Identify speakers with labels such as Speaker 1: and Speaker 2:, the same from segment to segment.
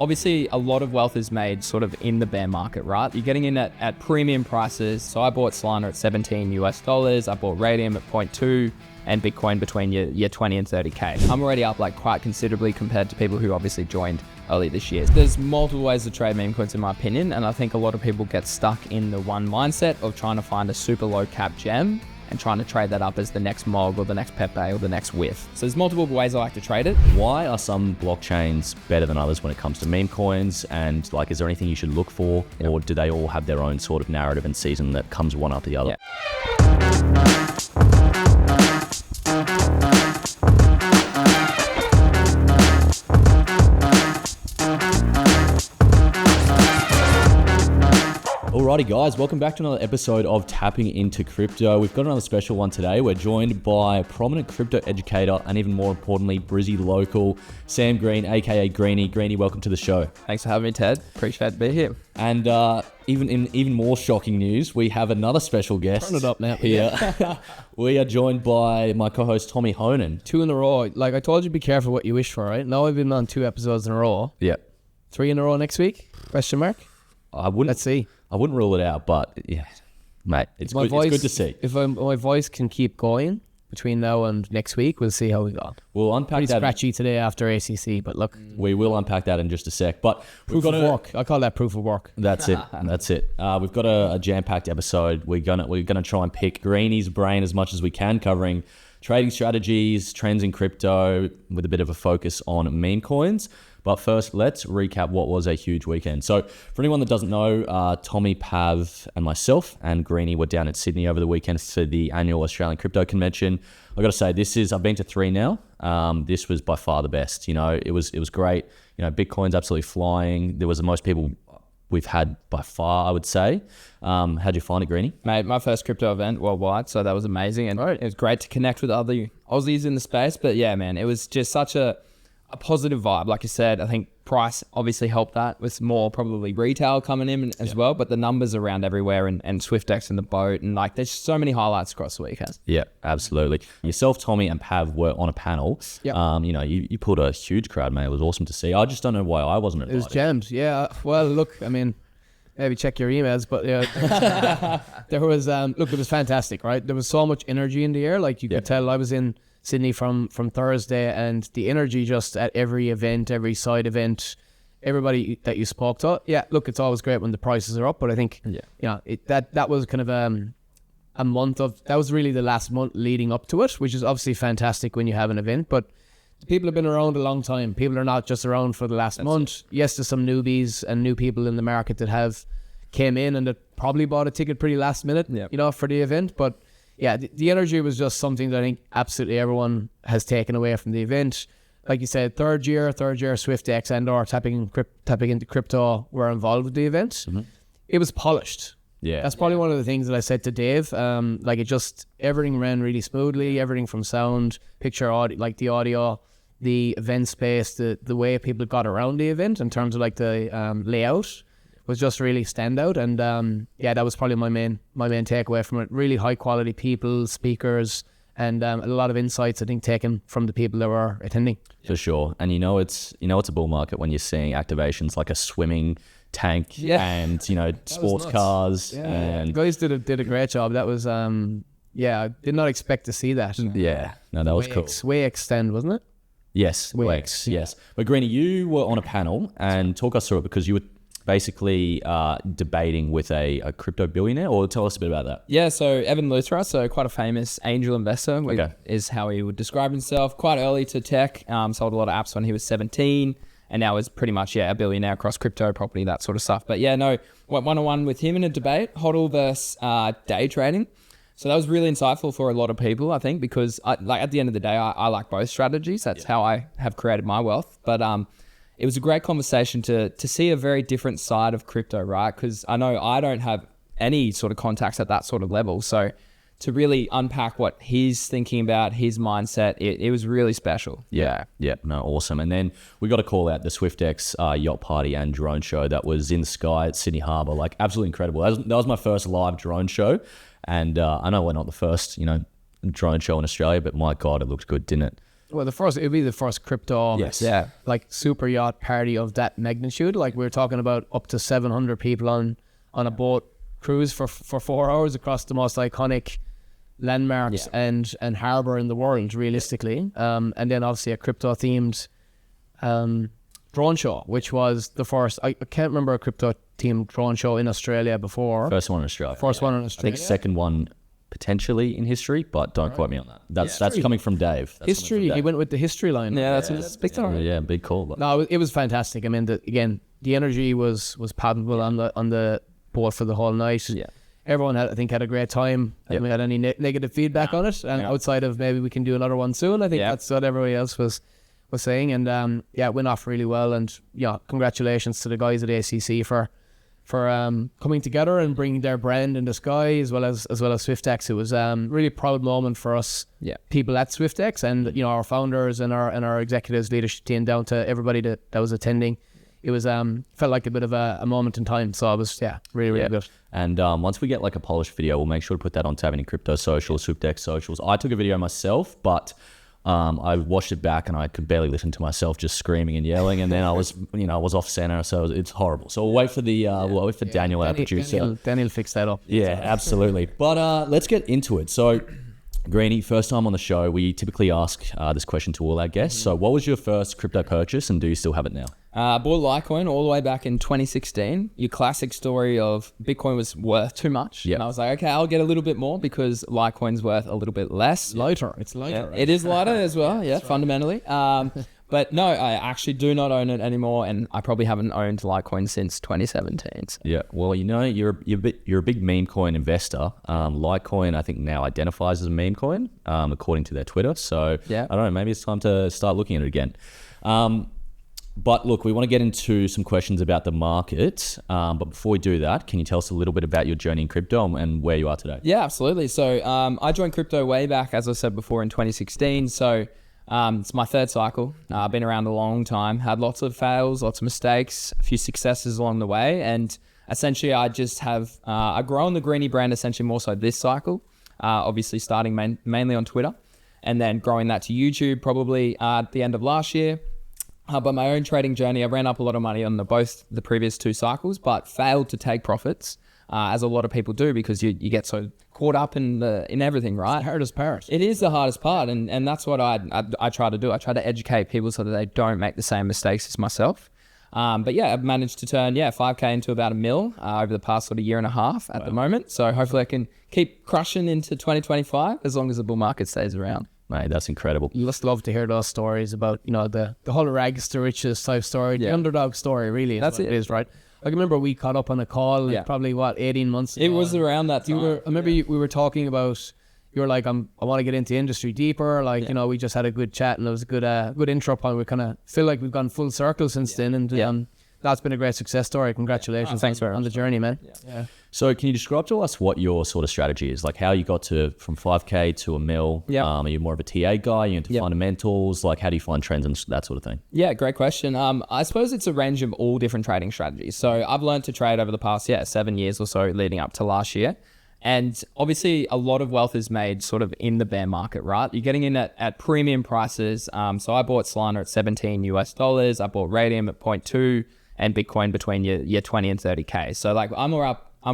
Speaker 1: obviously a lot of wealth is made sort of in the bear market, right? You're getting in at premium prices. So I bought Solana at $17 US. I bought Radium at 0.2 and Bitcoin between your 20 and 30K. I'm already up like quite considerably compared to people who obviously joined early this year. There's multiple ways to trade meme coins in my opinion, and I think a lot of people get stuck in the one mindset of trying to find a super low cap gem and trying to trade that up as the next MOG or the next Pepe or the next WIF. So there's multiple ways I like to trade it.
Speaker 2: Why are some blockchains better than others when it comes to meme coins? And like, is there anything you should look for? Yep. Or do they all have their own sort of narrative and season that comes one after the other?
Speaker 1: Yeah.
Speaker 2: Alrighty guys, welcome back to another episode of Tapping Into Crypto. We've got another special one today. We're joined by a prominent crypto educator and even more importantly, Brizzy local, Sam Green, aka Greeny. Greeny, welcome to the show.
Speaker 1: Thanks for having me, Ted. Appreciate to be here.
Speaker 2: And even more shocking news, we have another special guest.
Speaker 1: Turn it up now.
Speaker 2: Here. We are joined by my co-host Tommy Honan.
Speaker 3: 2 in a row. Like I told you, be careful what you wish for, right? Now I've been on 2 episodes in a row.
Speaker 2: Yeah.
Speaker 3: 3 in a row next week? Question mark? Let's see.
Speaker 2: I wouldn't rule it out, but yeah, mate, it's good to see.
Speaker 3: If my voice can keep going between now and next week, we'll see how we go.
Speaker 2: We'll unpack
Speaker 3: Pretty
Speaker 2: that.
Speaker 3: Scratchy today after ACC, but look.
Speaker 2: We will unpack that in just a sec. But
Speaker 3: proof of work. I call that proof of work.
Speaker 2: That's it. That's it. We've got a jam-packed episode. We're gonna try and pick Greeny's brain as much as we can, covering trading strategies, trends in crypto, with a bit of a focus on meme coins. But first, let's recap what was a huge weekend. So for anyone that doesn't know, Tommy, Pav, and myself and Greeny were down in Sydney over the weekend for the annual Australian Crypto Convention. I got to say, I've been to 3 now. This was by far the best. You know, it was great. You know, Bitcoin's absolutely flying. There was the most people we've had by far, I would say. How'd you find it, Greeny?
Speaker 1: Mate, my first crypto event worldwide, so that was amazing. And It was great to connect with other Aussies in the space. But yeah, man, it was just such a positive vibe. Like I said, I think price obviously helped that with more probably retail coming in as well, but the numbers around everywhere and SwiftX in the boat, and like there's so many highlights across the weekend.
Speaker 2: Yeah, absolutely. Yourself, Tommy, and Pav were on a panel.
Speaker 3: Yep.
Speaker 2: You know, you pulled a huge crowd, mate. It was awesome to see. I just don't know why I wasn't invited.
Speaker 3: It was jammed. Yeah. Well, look, I mean, maybe check your emails, but yeah, there was it was fantastic, right? There was so much energy in the air. Like you could tell, I was in Sydney from Thursday, and the energy just at every event, every side event, everybody that you spoke to. Yeah, look, it's always great when the prices are up, but I think that was kind of a month of, that was really the last month leading up to it, which is obviously fantastic when you have an event. But people have been around a long time. People are not just around for the last month. Yes, there's some newbies and new people in the market that have came in and that probably bought a ticket pretty last minute, for the event, but yeah, the energy was just something that I think absolutely everyone has taken away from the event. Like you said, third year SwiftX and or tapping into crypto were involved with the event. Mm-hmm. It was polished.
Speaker 2: Yeah,
Speaker 3: that's probably one of the things that I said to Dave. Like it just, everything ran really smoothly. Everything from sound, picture, audio, like the audio, the event space, the way people got around the event in terms of like the layout was just really standout. And that was probably my main takeaway from it. Really high quality people, speakers, and a lot of insights I think taken from the people that were attending.
Speaker 2: For sure. And it's a bull market when you're seeing activations like a swimming tank and sports cars.
Speaker 3: Yeah.
Speaker 2: And
Speaker 3: the guys did a great job. That was I did not expect to see that.
Speaker 2: Yeah, no, that was cool.
Speaker 3: Way extend, wasn't it?
Speaker 2: Yes, Wex, yes. But Greeny, you were on a panel, and talk us through it, because you were basically debating with a crypto billionaire, or tell us a bit about that.
Speaker 1: Yeah, so Evan Luthra, so quite a famous angel investor, is how he would describe himself. Quite early to tech, sold a lot of apps when he was 17, and now is pretty much a billionaire across crypto, property, that sort of stuff. But yeah, no, went one-on-one with him in a debate, HODL versus day trading. So that was really insightful for a lot of people, I think, because at the end of the day, I like both strategies. That's how I have created my wealth. But it was a great conversation to see a very different side of crypto, right? Because I know I don't have any sort of contacts at that sort of level. So to really unpack what he's thinking about, his mindset, it was really special.
Speaker 2: Yeah, no, awesome. And then we got to call out the SwiftX yacht party and drone show that was in the sky at Sydney Harbour. Like, absolutely incredible. That was my first live drone show. And I know we're not the first, drone show in Australia, but my God, it looked good, didn't it?
Speaker 3: Well, it'd be the first crypto, like super yacht party of that magnitude. Like we're talking about up to 700 people on a boat cruise for 4 hours across the most iconic landmarks and harbour in the world, realistically. And then obviously a crypto themed drone show, which was the first. I can't remember a crypto themed drone show in Australia before.
Speaker 2: First one in Australia.
Speaker 3: I
Speaker 2: think second one potentially in history, but don't quote me on that. That's coming from Dave.
Speaker 3: History. He went with the history line.
Speaker 1: Yeah, that's big time.
Speaker 2: Yeah, big call. But.
Speaker 3: No, it was fantastic. I mean, the energy was palpable on the board for the whole night.
Speaker 1: Yeah.
Speaker 3: Everyone had a great time. I haven't had any negative feedback on it, and outside of maybe we can do another one soon. I think that's what everybody else was saying, and it went off really well. And congratulations to the guys at ACC for coming together and bringing their brand in the sky, as well as SwiftX. It was really a proud moment for us, people at SwiftX, and our founders and our executives, leadership team, down to everybody that was attending. It was felt like a bit of a moment in time. So it was really good.
Speaker 2: And once we get like a polished video, we'll make sure to put that on Taverny Crypto socials, SwiftX socials. I took a video myself, but I watched it back and I could barely listen to myself just screaming and yelling, and then I was off center, so it's horrible. So we'll wait for Daniel, our producer.
Speaker 3: Daniel fix that up.
Speaker 2: Yeah, absolutely. But let's get into it. So, Greeny, first time on the show, we typically ask this question to all our guests. So, what was your first crypto purchase, and do you still have it now?
Speaker 1: Bought Litecoin all the way back in 2016. Your classic story of Bitcoin was worth too much. And I was like, okay, I'll get a little bit more because Litecoin's worth a little bit less.
Speaker 3: Lighter. It's lighter.
Speaker 1: Yeah, right? It is lighter as well, fundamentally. But no, I actually do not own it anymore, and I probably haven't owned Litecoin since 2017. So.
Speaker 2: Yeah, well, you're a big meme coin investor. Litecoin, I think, now identifies as a meme coin, according to their Twitter. So I don't know, maybe it's time to start looking at it again. But look, we want to get into some questions about the market. But before we do that, can you tell us a little bit about your journey in crypto and where you are today?
Speaker 1: Yeah, absolutely. So I joined crypto way back, as I said before, in 2016. So it's my third cycle. I've been around a long time, had lots of fails, lots of mistakes, a few successes along the way. And essentially, I just have I've grown the Greeny brand essentially more so this cycle, obviously starting mainly on Twitter, and then growing that to YouTube probably at the end of last year. But my own trading journey, I ran up a lot of money on both the previous two cycles, but failed to take profits, as a lot of people do, because you get so caught up in everything, right?
Speaker 3: It's the hardest part.
Speaker 1: It is the hardest part, and that's what I try to do. I try to educate people so that they don't make the same mistakes as myself. But yeah, I've managed to turn 5K into about $1 million over the past sort of year and a half at the moment. So hopefully I can keep crushing into 2025 as long as the bull market stays around.
Speaker 2: Mate, that's incredible.
Speaker 3: You just love to hear those stories about, the whole rags to riches type story, the underdog story, really.
Speaker 1: That's it.
Speaker 3: It is, right? I remember we caught up on a call, probably 18 months ago.
Speaker 1: It was around that time.
Speaker 3: We were talking about, you were like, I want to get into industry deeper. Like, we just had a good chat and it was a good intro point. We kind of feel like we've gone full circle since then. And that's been a great success story. Congratulations.
Speaker 1: Thanks very much
Speaker 3: on the journey, man.
Speaker 1: Yeah.
Speaker 2: So can you describe to us what your sort of strategy is? Like how you got from 5K to $1 million?
Speaker 1: Yeah.
Speaker 2: Are you more of a TA guy? Are you into fundamentals? Like how do you find trends and that sort of thing?
Speaker 1: Yeah, great question. I suppose it's a range of all different trading strategies. So I've learned to trade over the past 7 years or so leading up to last year. And obviously a lot of wealth is made sort of in the bear market, right? You're getting in at premium prices. So I bought Solana at $17. I bought Radium at 0.2 and Bitcoin between your 20 and 30K. So like I'm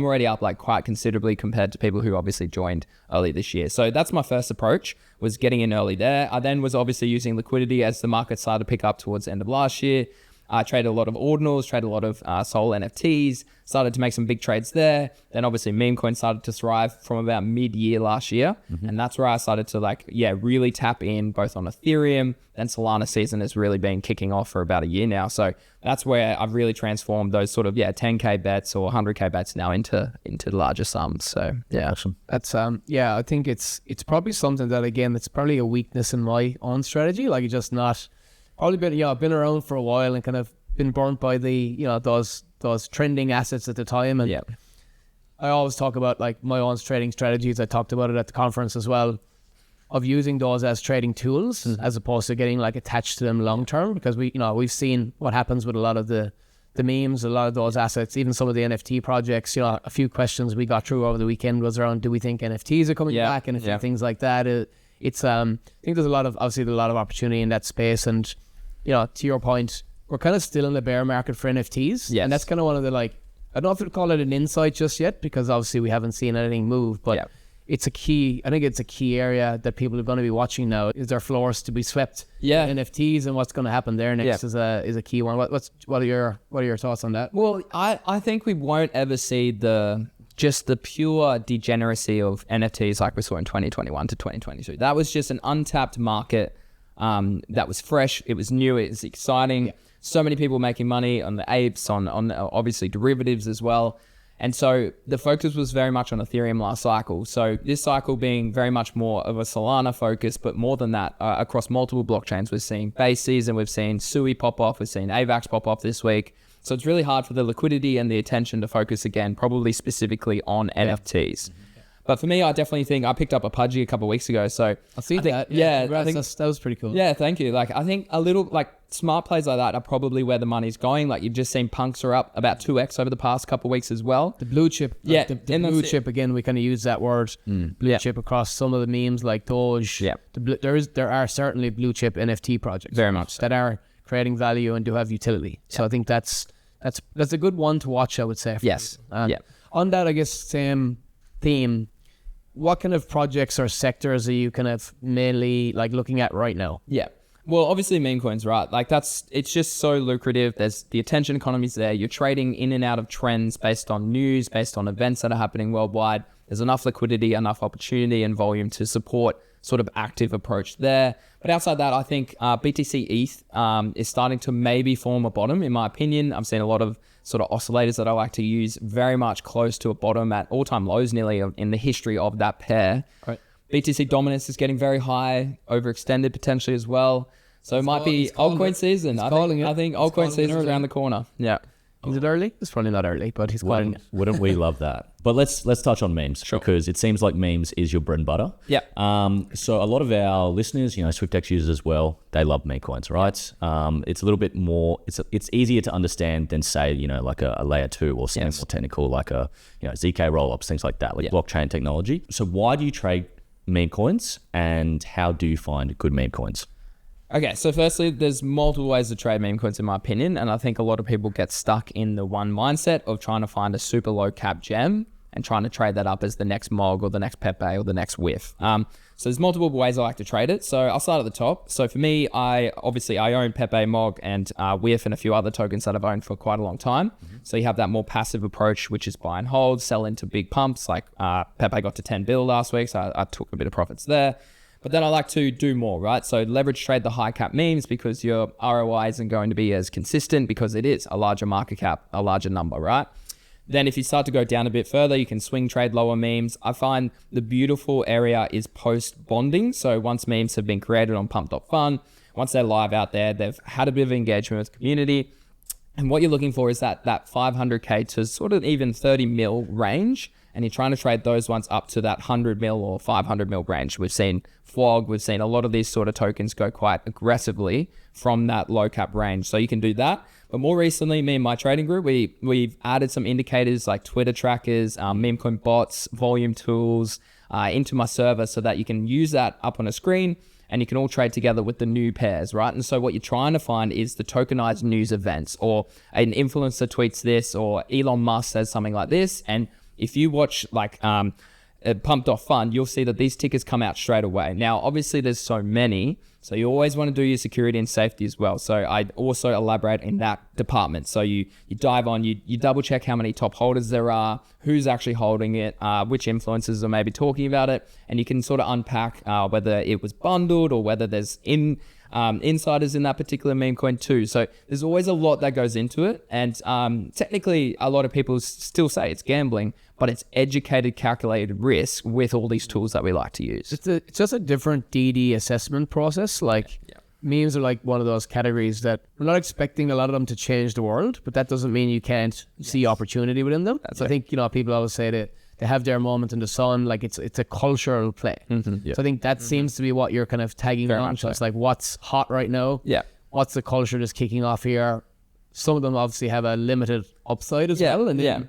Speaker 1: already up like quite considerably compared to people who obviously joined early this year. So that's my first approach, was getting in early there. I then was obviously using liquidity as the market started to pick up towards the end of last year. I traded a lot of ordinals, traded a lot of Sol NFTs, started to make some big trades there. Then obviously meme coins started to thrive from about mid-year last year. Mm-hmm. And that's where I started to really tap in both on Ethereum. Then Solana season has really been kicking off for about a year now. So that's where I've really transformed those sort of 10K bets or 100K bets now into larger sums. So yeah.
Speaker 2: Awesome.
Speaker 3: That's I think it's probably something that, again, it's probably a weakness in my own strategy. Like, it's just not probably been around for a while and kind of been burnt by the those trending assets at the time. And I always talk about like my own trading strategies. I talked about it at the conference as well, of using those as trading tools as opposed to getting like attached to them long term, because we've seen what happens with a lot of the memes, a lot of those assets, even some of the NFT projects. A few questions we got through over the weekend was around, do we think NFTs are coming back, and things like that. it's I think there's a lot of opportunity in that space, and to your point, we're kind of still in the bear market for NFTs.
Speaker 1: Yes.
Speaker 3: And that's kind of one of the, like, I don't know if we'd call it an insight just yet, because obviously we haven't seen anything move, but I think it's a key area that people are going to be watching now. Is there floors to be swept?
Speaker 1: Yeah.
Speaker 3: NFTs, and what's going to happen there next is a key one. What are your thoughts on that?
Speaker 1: Well, I think we won't ever see the pure degeneracy of NFTs like we saw in 2021 to 2022. That was just an untapped market that was fresh. It was new. It was exciting. Yeah. So many people making money on the apes, on obviously derivatives as well. And so the focus was very much on Ethereum last cycle. So this cycle being very much more of a Solana focus, but more than that, across multiple blockchains. We're seeing Base Season, we've seen Sui pop off, we've seen AVAX pop off this week. So it's really hard for the liquidity and the attention to focus again, probably specifically on NFTs. But for me, I definitely think I picked up a Pudgy a couple of weeks ago. So
Speaker 3: I see that.
Speaker 1: Yeah,
Speaker 3: I think that was pretty cool.
Speaker 1: Yeah, thank you. Like, I think a little, like, smart plays like that are probably where the money's going. Like, you've just seen punks are up about 2x over the past couple of weeks as well.
Speaker 3: The blue chip.
Speaker 1: Yeah.
Speaker 3: The blue chip, again, we kind of use that word, blue chip, across some of the memes like Doge.
Speaker 1: Yeah.
Speaker 3: There are certainly blue chip NFT projects.
Speaker 1: Very much so.
Speaker 3: That are creating value and do have utility. So I think that's a good one to watch, I would say.
Speaker 1: Yes.
Speaker 3: On that, I guess, same theme, what kind of projects or sectors are you kind of mainly like looking at right now?
Speaker 1: Yeah. Well, obviously meme coins, right? Like it's just so lucrative. There's the attention economy's there. You're trading in and out of trends based on news, based on events that are happening worldwide. There's enough liquidity, enough opportunity and volume to support sort of active approach there. But outside that, I think BTC ETH is starting to maybe form a bottom, in my opinion. I've seen a lot of sort of oscillators that I like to use very much close to a bottom at all-time lows nearly in the history of that pair.
Speaker 3: Right.
Speaker 1: BTC dominance is getting very high, overextended potentially as well. So it might be altcoin season. I think altcoin season is around the corner. Yeah.
Speaker 3: Is it early? It's probably not early, but he's calling it.
Speaker 2: Wouldn't we love that? But let's touch on memes, because it seems like memes is your bread and butter.
Speaker 1: Yeah.
Speaker 2: So a lot of our listeners, SwiftX users as well, they love meme coins, right? It's a little bit more. It's easier to understand than say like a layer 2 or something more technical like a ZK rollups, things like that, like blockchain technology. So why do you trade meme coins, and how do you find good meme coins?
Speaker 1: Okay, so firstly, there's multiple ways to trade meme coins in my opinion, and I think a lot of people get stuck in the one mindset of trying to find a super low cap gem and trying to trade that up as the next MOG or the next Pepe or the next WIF. So there's multiple ways I like to trade it. So I'll start at the top. So for me, I own Pepe, MOG, and WIF and a few other tokens that I've owned for quite a long time. So you have that more passive approach, which is buy and hold, sell into big pumps. Like Pepe got to 10 bill last week, so I took a bit of profits there. But then I like to do more, right? So leverage trade the high cap memes, because your ROI isn't going to be as consistent because it is a larger market cap, a larger number, right? Then if you start to go down a bit further, you can swing trade lower memes. I find the beautiful area is post bonding. So once memes have been created on pump.fun, once they're live out there, they've had a bit of engagement with the community. And what you're looking for is that 500K to sort of even 30 mil range. And you're trying to trade those ones up to that 100 mil or 500 mil range. We've seen FWOG, we've seen a lot of these sort of tokens go quite aggressively from that low cap range. So you can do that. But more recently, me and my trading group, we've added some indicators like Twitter trackers, meme coin bots, volume tools into my server so that you can use that up on a screen and you can all trade together with the new pairs, right? And so what you're trying to find is the tokenized news events, or an influencer tweets this, or Elon Musk says something like this. And if you watch like pump.fun, you'll see that these tickers come out straight away. Now, obviously there's so many, so you always want to do your security and safety as well. So I also elaborate in that department. So you dive on, you double check how many top holders there are, who's actually holding it, which influencers are maybe talking about it, and you can sort of unpack whether it was bundled or whether there's insiders in that particular meme coin too. So there's always a lot that goes into it, and technically a lot of people still say it's gambling, but it's educated, calculated risk with all these tools that we like to use.
Speaker 3: It's just a different DD assessment process. Like memes are like one of those categories that we're not expecting a lot of them to change the world, but that doesn't mean you can't see opportunity within them. So I think people always say that they have their moment in the sun, like it's a cultural play. So I think that seems to be what you're kind of tagging on. So it's like, what's hot right now?
Speaker 1: Yeah.
Speaker 3: What's the culture that's kicking off here? Some of them obviously have a limited upside as well, and then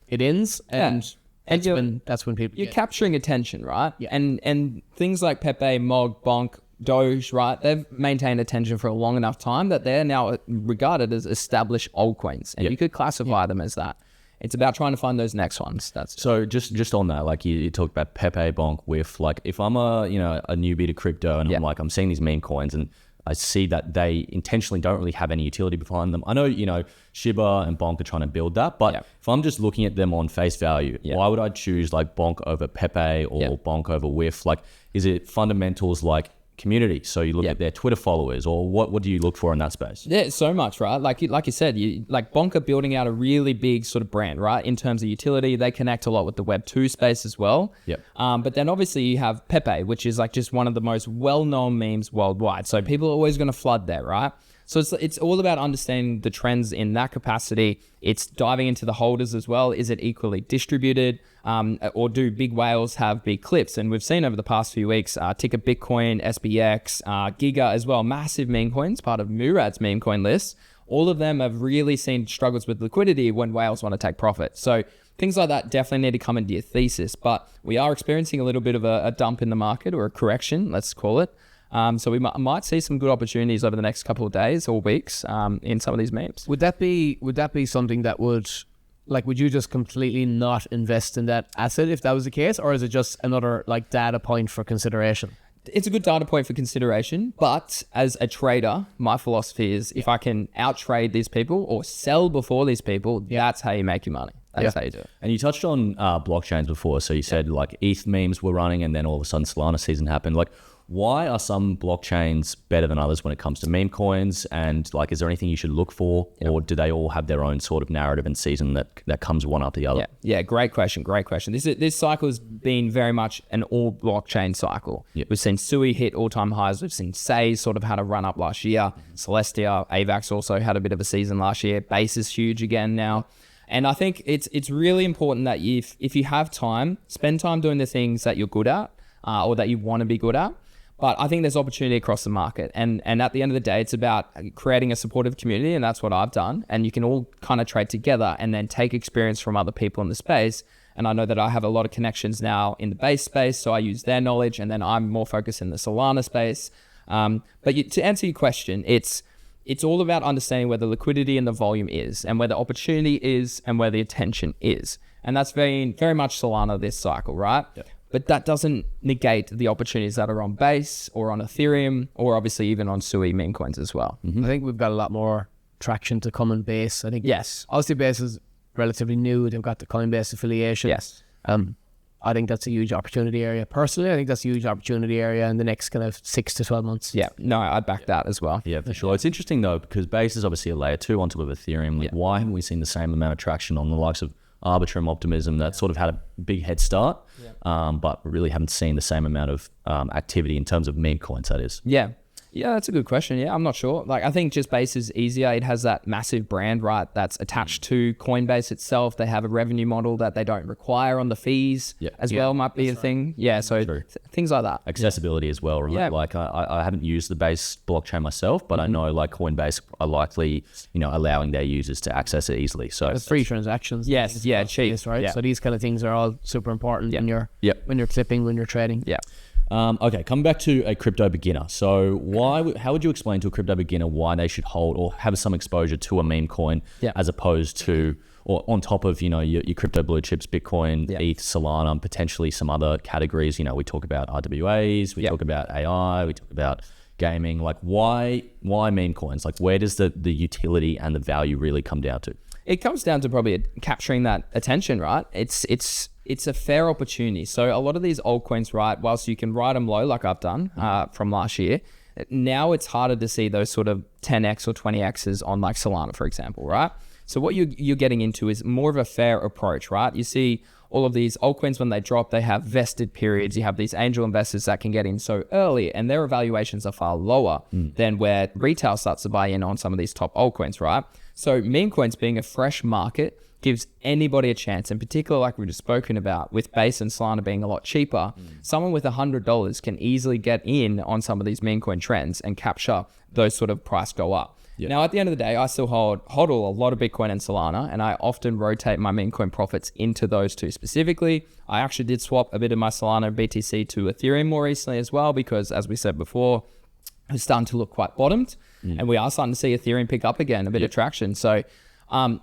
Speaker 3: it ends. And
Speaker 1: And
Speaker 3: that's when people
Speaker 1: you're capturing attention, right?
Speaker 3: Yeah.
Speaker 1: And things like Pepe, Mog, Bonk, Doge, right? They've maintained attention for a long enough time that they're now regarded as established altcoins, and you could classify them as that. It's about trying to find those next ones.
Speaker 2: So just on that, like you talked about Pepe, Bonk, with like, if I'm a newbie to crypto and I'm seeing these meme coins and I see that they intentionally don't really have any utility behind them. I know, Shiba and Bonk are trying to build that, but if I'm just looking at them on face value, why would I choose like Bonk over Pepe or Bonk over WIF? Like, is it fundamentals like community? So you look at their Twitter followers, or what do you look for in that space?
Speaker 1: Yeah, so much, right? Like you said, Bonk are building out a really big sort of brand, right? In terms of utility, they connect a lot with the Web 2 space as well.
Speaker 2: Yep.
Speaker 1: But then obviously you have Pepe, which is like just one of the most well-known memes worldwide. So people are always going to flood there, right? So it's all about understanding the trends in that capacity. It's diving into the holders as well. Is it equally distributed? Or do big whales have big clips? And we've seen over the past few weeks, Ticker Bitcoin, SBX, Giga as well, massive meme coins, part of Murad's meme coin list. All of them have really seen struggles with liquidity when whales want to take profit. So things like that definitely need to come into your thesis. But we are experiencing a little bit of a dump in the market, or a correction, let's call it. So we might see some good opportunities over the next couple of days or weeks in some of these memes.
Speaker 3: Would that be something that would you just completely not invest in that asset if that was the case, or is it just another like data point for consideration?
Speaker 1: It's a good data point for consideration, but as a trader, my philosophy is if I can out-trade these people or sell before these people, that's how you make your money. That's how you do it.
Speaker 2: And you touched on blockchains before. So you said like ETH memes were running, and then all of a sudden Solana season happened. Like, why are some blockchains better than others when it comes to meme coins? And like, is there anything you should look for, or do they all have their own sort of narrative and season that comes one after the other?
Speaker 1: Yeah, great question. This cycle has been very much an all blockchain cycle. We've seen Sui hit all-time highs. We've seen Say sort of had a run up last year. Celestia, AVAX also had a bit of a season last year. Base is huge again now. And I think it's really important that if you have time, spend time doing the things that you're good at or that you want to be good at. But I think there's opportunity across the market. And at the end of the day, it's about creating a supportive community. And that's what I've done. And you can all kind of trade together and then take experience from other people in the space. And I know that I have a lot of connections now in the base space. So I use their knowledge. And then I'm more focused in the Solana space. But to answer your question, it's all about understanding where the liquidity and the volume is, and where the opportunity is, and where the attention is. And that's very, very much Solana this cycle, right? Yep. But that doesn't negate the opportunities that are on Base or on Ethereum, or obviously even on Sui meme coins as well.
Speaker 3: I think we've got a lot more traction to come in Base. I think obviously Base is relatively new. They've got the Coinbase affiliation.
Speaker 1: Yes.
Speaker 3: I think that's a huge opportunity area. Personally, I think that's a huge opportunity area in the next kind of 6 to 12 months.
Speaker 1: Yeah, no, I'd back that as well.
Speaker 2: Yeah, for sure. It's interesting though, because Base is obviously a layer 2 on top of Ethereum. Like, why haven't we seen the same amount of traction on the likes of Arbitrum, Optimism, that sort of had a big head start, but really haven't seen the same amount of activity in terms of meme coins, that is?
Speaker 1: Yeah, that's a good question. Yeah, I'm not sure. Like, I think just Base is easier. It has that massive brand, right, that's attached to Coinbase itself. They have a revenue model that they don't require on the fees as well, might be a thing. Yeah, so things like that.
Speaker 2: Accessibility as well, right? Yeah. Like, I haven't used the Base blockchain myself, but I know like Coinbase are likely, allowing their users to access it easily. So
Speaker 3: it's free transactions.
Speaker 1: Yes, cheap,
Speaker 3: right? Yeah. So these kind of things are all super important when you're clipping, when you're trading.
Speaker 2: Yeah. Okay, coming back to a crypto beginner. So how would you explain to a crypto beginner why they should hold or have some exposure to a meme coin as opposed to, or on top of, your crypto blue chips, Bitcoin, ETH, Solana, potentially some other categories? We talk about RWAs, we talk about AI, we talk about gaming. Like, why meme coins? Like, where does the utility and the value really come down to?
Speaker 1: It comes down to probably capturing that attention, right? It's a fair opportunity. So a lot of these altcoins, right, whilst you can ride them low like I've done from last year, now it's harder to see those sort of 10x or 20x's on like Solana, for example, right? So what you're getting into is more of a fair approach, right? You see all of these altcoins, when they drop, they have vested periods. You have these angel investors that can get in so early, and their evaluations are far lower than where retail starts to buy in on some of these top altcoins, right? So meme coins being a fresh market gives anybody a chance, in particular, like we've just spoken about, with Base and Solana being a lot cheaper. Someone with $100 can easily get in on some of these meme coin trends and capture those sort of price go up.
Speaker 2: Yeah.
Speaker 1: Now, at the end of the day, I still hodl a lot of Bitcoin and Solana, and I often rotate my meme coin profits into those two specifically. I actually did swap a bit of my Solana BTC to Ethereum more recently as well, because as we said before, it's starting to look quite bottomed, and we are starting to see Ethereum pick up again, a bit of traction. So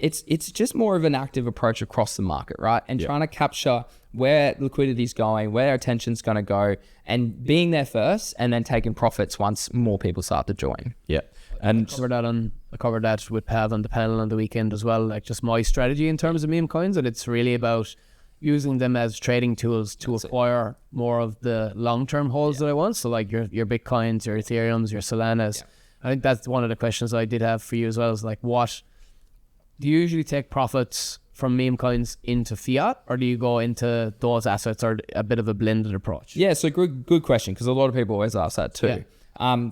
Speaker 1: it's just more of an active approach across the market, right? And trying to capture where liquidity is going, where attention's going to go, and being there first, and then taking profits once more people start to join.
Speaker 2: Yeah. And
Speaker 3: I covered that with Pav on the panel on the weekend as well, like just my strategy in terms of meme coins, and it's really about using them as trading tools to acquire more of the long-term holds that I want. So like your Bitcoins, your Ethereums, your Solanas. I think that's one of the questions I did have for you as well, is like, what do you usually take profits from meme coins into fiat, or do you go into those assets, or a bit of a blended approach?
Speaker 1: Yeah, so good question, because a lot of people always ask that too.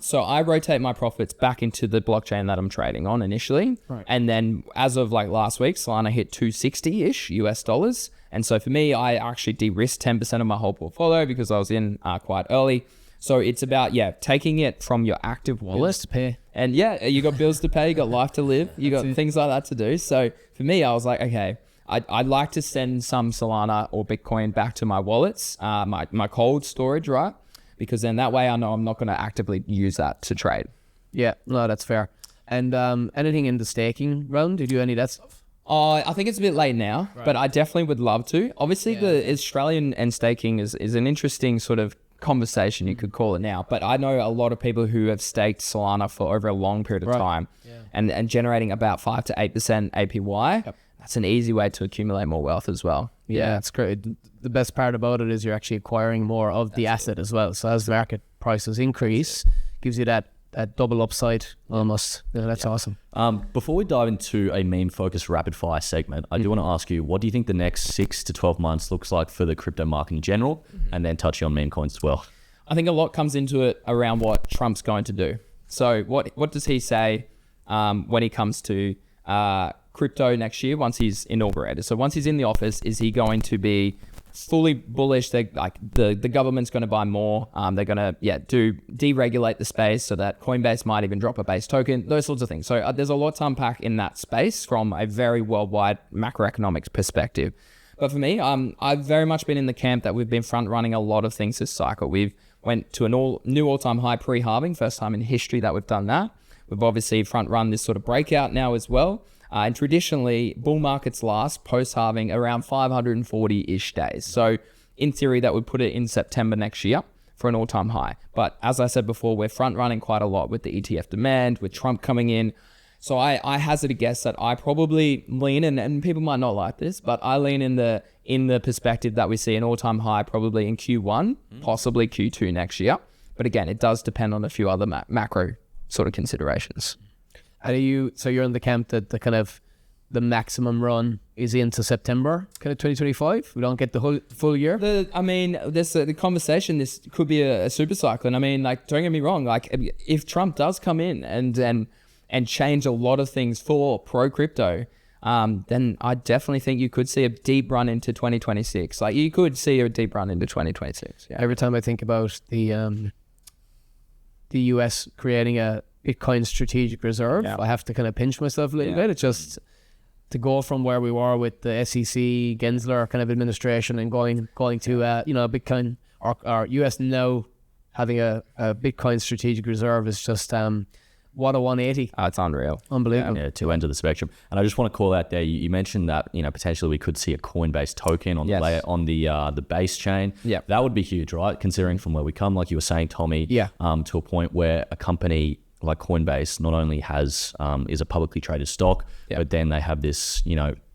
Speaker 1: So I rotate my profits back into the blockchain that I'm trading on initially.
Speaker 3: Right.
Speaker 1: And then as of like last week, Solana hit 260-ish US dollars. And so for me, I actually de-risked 10% of my whole portfolio because I was in quite early. So it's about, taking it from your active wallet.
Speaker 3: Bills to pay.
Speaker 1: And you got bills to pay, you got life to live, you got things like that to do. So for me, I was like, okay, I'd like to send some Solana or Bitcoin back to my wallets, my cold storage, right? Because then that way I know I'm not going to actively use that to trade.
Speaker 3: Yeah, no, that's fair. And anything in the staking realm? Do you do any of that stuff?
Speaker 1: I think it's a bit late now, but I definitely would love to. Obviously, the Australian and staking is an interesting sort of conversation, you could call it now. But I know a lot of people who have staked Solana for over a long period of time and generating about 5 to 8% APY. Yep. That's an easy way to accumulate more wealth as well.
Speaker 3: Yeah, it's great. The best part about it is you're actually acquiring more of the asset as well. So as the market prices increase, gives you that double upside almost. Yeah, that's awesome.
Speaker 2: Before we dive into a meme-focused rapid-fire segment, I do want to ask you, what do you think the next 6 to 12 months looks like for the crypto market in general, and then touching on meme coins as well?
Speaker 1: I think a lot comes into it around what Trump's going to do. So what does he say when he comes to crypto next year once he's inaugurated? So once he's in the office, is he going to be fully bullish that like the government's going to buy more? They're going to deregulate the space so that Coinbase might even drop a base token, those sorts of things. So there's a lot to unpack in that space from a very worldwide macroeconomics perspective. But for me, I've very much been in the camp that we've been front running a lot of things this cycle. We've went to a new all-time high pre-halving, first time in history that we've done that. We've obviously front run this sort of breakout now as well. And traditionally, bull markets last post-halving around 540-ish days. So in theory, that would put it in September next year for an all-time high. But as I said before, we're front-running quite a lot with the ETF demand, with Trump coming in. So I hazard a guess that I probably lean, and people might not like this, but I lean in the perspective that we see an all-time high probably in Q1, possibly Q2 next year. But again, it does depend on a few other macro sort of considerations.
Speaker 3: So you're in the camp that the maximum run is into September, kind of 2025? We don't get the full year?
Speaker 1: The conversation, this could be a super cycle. And I mean, like, don't get me wrong, like if Trump does come in and change a lot of things for pro crypto, then I definitely think you could see a deep run into 2026. Like you could see a deep run into 2026. Yeah.
Speaker 3: Every time I think about the US creating a Bitcoin strategic reserve, I have to kind of pinch myself a little bit. It's just to go from where we were with the SEC, Gensler kind of administration, and going to Bitcoin or US now having a Bitcoin strategic reserve is just what a 180.
Speaker 1: It's unreal.
Speaker 3: Unbelievable.
Speaker 2: Yeah, two ends of the spectrum. And I just want to call out there, you mentioned that potentially we could see a Coinbase token on the layer, on the base chain.
Speaker 1: Yeah,
Speaker 2: that would be huge, right? Considering from where we come, like you were saying, Tommy.
Speaker 3: Yeah.
Speaker 2: To a point where a company like Coinbase not only has is a publicly traded stock, but then they have this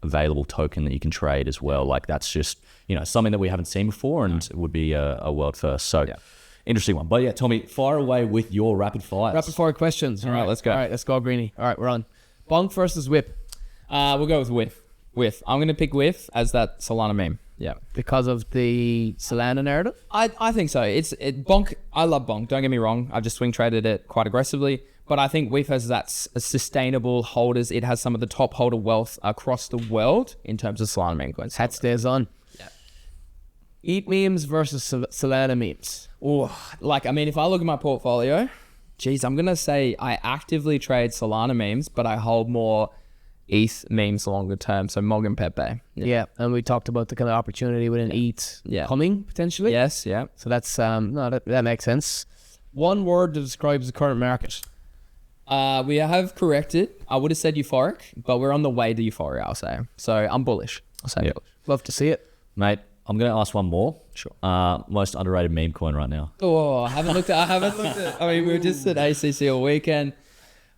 Speaker 2: available token that you can trade as well. Like that's just something that we haven't seen before, and it would be a world first. So interesting one. But yeah, Tommy, fire away with your rapid fires.
Speaker 3: Rapid fire questions.
Speaker 1: All right, let's go.
Speaker 3: All right, let's go, Greeny. All right, we're on. Bonk versus whip.
Speaker 1: We'll go with whiff. Whiff. I'm going to pick whiff as that Solana meme. Yeah.
Speaker 3: Because of the Solana narrative?
Speaker 1: I think so. Bonk. I love Bonk. Don't get me wrong. I've just swing traded it quite aggressively. But I think whiff has that sustainable holders. It has some of the top holder wealth across the world in terms of Solana meme coins.
Speaker 3: Hat stays on. Yeah. Eat memes versus Solana memes.
Speaker 1: If I look at my portfolio, Geez, I'm gonna say I actively trade Solana memes, but I hold more ETH memes longer term. So Mog and Pepe.
Speaker 3: Yeah, and we talked about the kind of opportunity within ETH coming potentially.
Speaker 1: Yes, yeah.
Speaker 3: So that's no, that makes sense. One word that describes the current market.
Speaker 1: We have corrected. I would have said euphoric, but we're on the way to euphoria, I'll say. So I'm bullish. I'll say bullish.
Speaker 3: Love to see it.
Speaker 2: Mate, I'm going to ask one more.
Speaker 1: Sure.
Speaker 2: Most underrated meme coin right now.
Speaker 1: Oh, I haven't looked at I mean, we were just at ACC all weekend.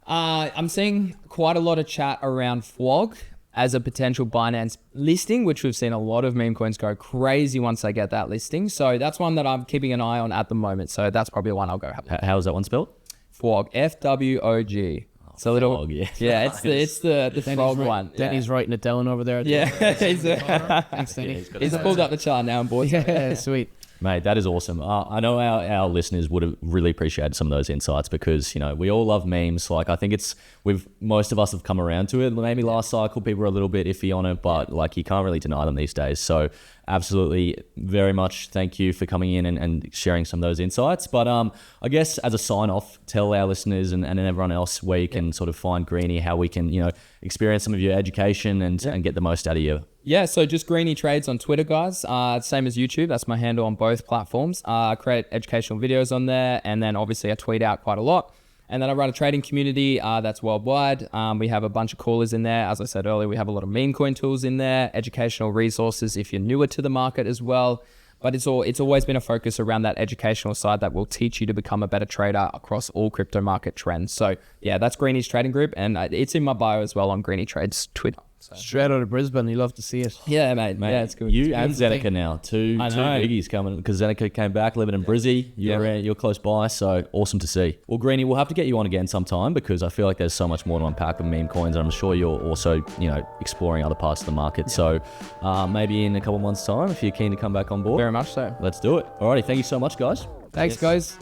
Speaker 1: I'm seeing quite a lot of chat around FWOG as a potential Binance listing, which we've seen a lot of meme coins go crazy once they get that listing. So that's one that I'm keeping an eye on at the moment. So that's probably one I'll go have.
Speaker 2: How is that one spelled?
Speaker 1: FWOG, FWOG. It's a little, it's the frog one.
Speaker 3: Denny's writing it down over there.
Speaker 1: Thanks, Denny. He's pulled up the chart now, boys.
Speaker 3: Yeah, sweet.
Speaker 2: Mate, that is awesome. I know our listeners would have really appreciated some of those insights because, you know, we all love memes. Like, I think most of us have come around to it. Maybe last cycle, people were a little bit iffy on it, but like, you can't really deny them these days. So absolutely, very much thank you for coming in and sharing some of those insights. But I guess as a sign off, tell our listeners and everyone else where you can sort of find Greeny, how we can, you know, experience some of your education and get the most out of you.
Speaker 1: Yeah, so just Greeny Trades on Twitter, guys. Same as YouTube. That's my handle on both platforms. I create educational videos on there, and then obviously I tweet out quite a lot. And then I run a trading community that's worldwide. We have a bunch of callers in there. As I said earlier, we have a lot of meme coin tools in there, educational resources if you're newer to the market as well. But it's always been a focus around that educational side that will teach you to become a better trader across all crypto market trends. So yeah, that's Greeny's trading group, and it's in my bio as well on Greeny Trades Twitter. So.
Speaker 3: Straight out of Brisbane, you love to see it.
Speaker 1: Yeah, mate. Yeah, it's good.
Speaker 2: You and Zeneca now, two biggies coming because Zeneca came back living in Brizzy. You're close by, so awesome to see. Well, Greeny, we'll have to get you on again sometime because I feel like there's so much more to unpack with meme coins, and I'm sure you're also, you know, exploring other parts of the market. Yeah. So maybe in a couple months' time, if you're keen to come back on board.
Speaker 1: Very much so.
Speaker 2: Let's do it. Alrighty, thank you so much, guys.
Speaker 3: Thanks, guys.